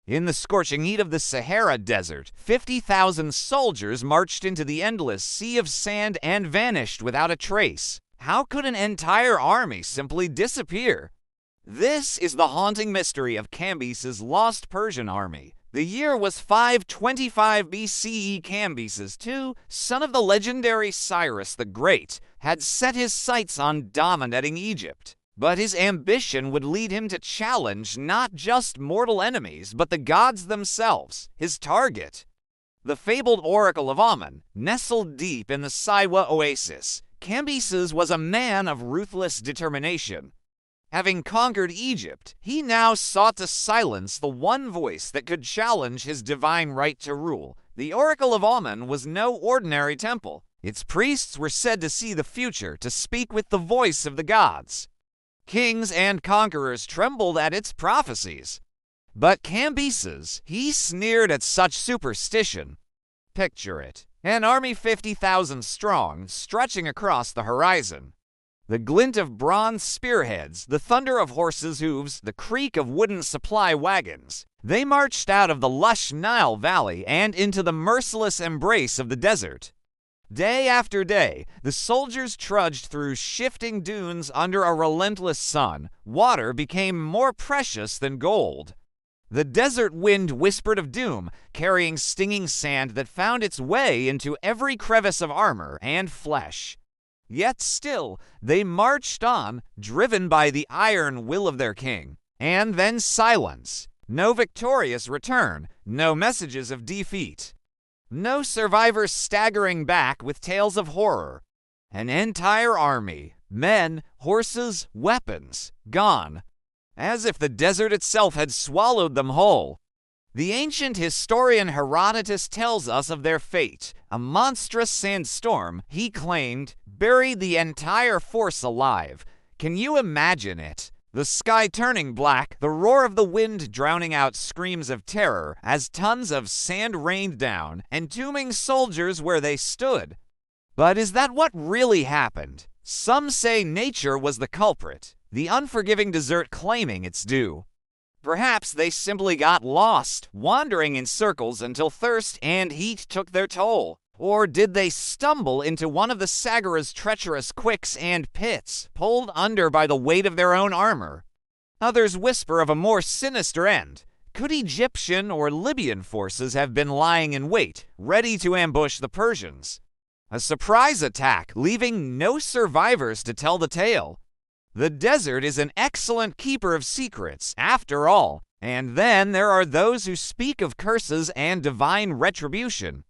In the scorching heat of the Sahara Desert, 50,000 soldiers marched into the endless sea of sand and vanished without a trace. How could an entire army simply disappear? This is the haunting mystery of Cambyses' Lost Persian Army. The year was 525 BCE. Cambyses II, son of the legendary Cyrus the Great, had set his sights on dominating Egypt. But his ambition would lead him to challenge not just mortal enemies, but the gods themselves, his target. The fabled Oracle of Amun, nestled deep in the Siwa oasis, Cambyses was a man of ruthless determination. Having conquered Egypt, he now sought to silence the one voice that could challenge his divine right to rule. The Oracle of Amun was no ordinary temple. Its priests were said to see the future, to speak with the voice of the gods. Kings and conquerors trembled at its prophecies. But Cambyses, he sneered at such superstition. Picture it, an army 50,000 strong, stretching across the horizon. The glint of bronze spearheads, the thunder of horses' hooves, the creak of wooden supply wagons. They marched out of the lush Nile Valley and into the merciless embrace of the desert. Day after day, the soldiers trudged through shifting dunes under a relentless sun. Water became more precious than gold. The desert wind whispered of doom, carrying stinging sand that found its way into every crevice of armor and flesh. Yet still, they marched on, driven by the iron will of their king. And then silence. No victorious return, no messages of defeat. No survivors staggering back with tales of horror. An entire army, men, horses, weapons, gone. As if the desert itself had swallowed them whole. The ancient historian Herodotus tells us of their fate. A monstrous sandstorm, he claimed, buried the entire force alive. Can you imagine it? The sky turning black, the roar of the wind drowning out screams of terror as tons of sand rained down, entombing soldiers where they stood. But is that what really happened? Some say nature was the culprit, the unforgiving desert claiming its due. Perhaps they simply got lost, wandering in circles until thirst and heat took their toll. Or did they stumble into one of the Sahara's treacherous quicks and pits, pulled under by the weight of their own armor? Others whisper of a more sinister end. Could Egyptian or Libyan forces have been lying in wait, ready to ambush the Persians? A surprise attack, leaving no survivors to tell the tale. The desert is an excellent keeper of secrets, after all. And then there are those who speak of curses and divine retribution.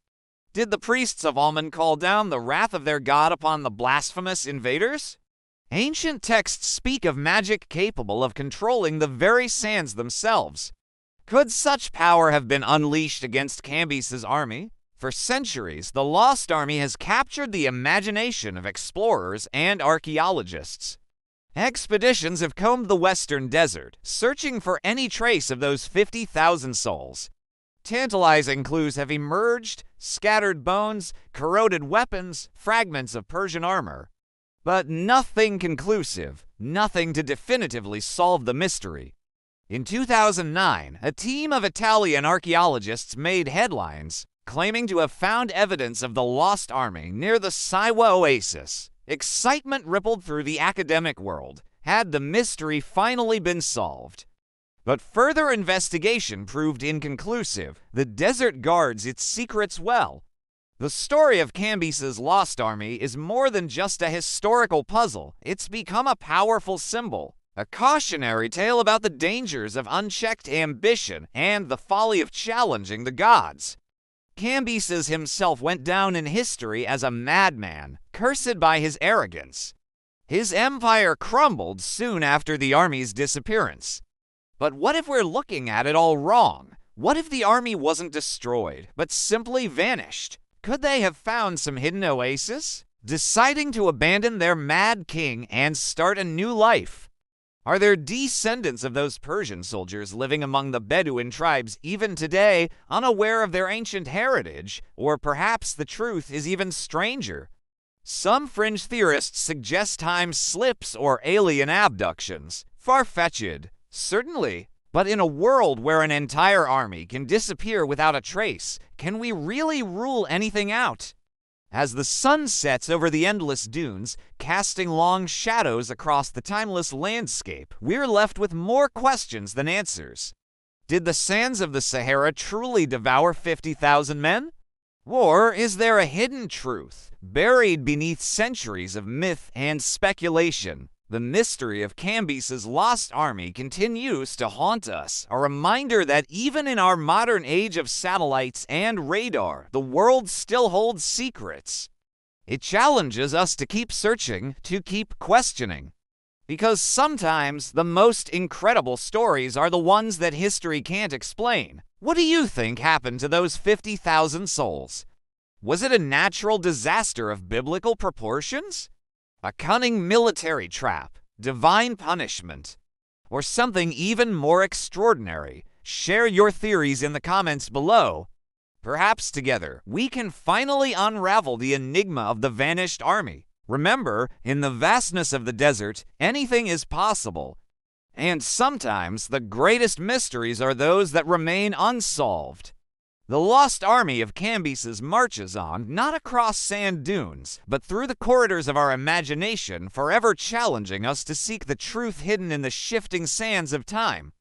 Did the priests of Amun call down the wrath of their god upon the blasphemous invaders? Ancient texts speak of magic capable of controlling the very sands themselves. Could such power have been unleashed against Cambyses' army? For centuries, the Lost Army has captured the imagination of explorers and archaeologists. Expeditions have combed the western desert, searching for any trace of those 50,000 souls. Tantalizing clues have emerged: scattered bones, corroded weapons, fragments of Persian armor. But nothing conclusive, nothing to definitively solve the mystery. In 2009, a team of Italian archaeologists made headlines, claiming to have found evidence of the Lost Army near the Siwa oasis. Excitement rippled through the academic world. Had the mystery finally been solved? But further investigation proved inconclusive. The desert guards its secrets well. The story of Cambyses' Lost Army is more than just a historical puzzle. It's become a powerful symbol, a cautionary tale about the dangers of unchecked ambition and the folly of challenging the gods. Cambyses himself went down in history as a madman, cursed by his arrogance. His empire crumbled soon after the army's disappearance. But what if we're looking at it all wrong? What if the army wasn't destroyed, but simply vanished? Could they have found some hidden oasis, deciding to abandon their mad king and start a new life? Are there descendants of those Persian soldiers living among the Bedouin tribes even today, unaware of their ancient heritage? Or perhaps the truth is even stranger. Some fringe theorists suggest time slips or alien abductions. Far-fetched, certainly, But in a world where an entire army can disappear without a trace, can we really rule anything out? As the sun sets over the endless dunes, casting long shadows across the timeless landscape, we're left with more questions than answers. Did the sands of the Sahara truly devour 50,000 men? Or is there a hidden truth, buried beneath centuries of myth and speculation? The mystery of Cambyses' lost army continues to haunt us, a reminder that even in our modern age of satellites and radar, the world still holds secrets. It challenges us to keep searching, to keep questioning. Because sometimes the most incredible stories are the ones that history can't explain. What do you think happened to those 50,000 souls? Was it a natural disaster of biblical proportions? A cunning military trap, divine punishment, or something even more extraordinary? Share your theories in the comments below. Perhaps together, we can finally unravel the enigma of the vanished army. Remember, in the vastness of the desert, anything is possible. And sometimes the greatest mysteries are those that remain unsolved. The lost army of Cambyses marches on, not across sand dunes, but through the corridors of our imagination, forever challenging us to seek the truth hidden in the shifting sands of time.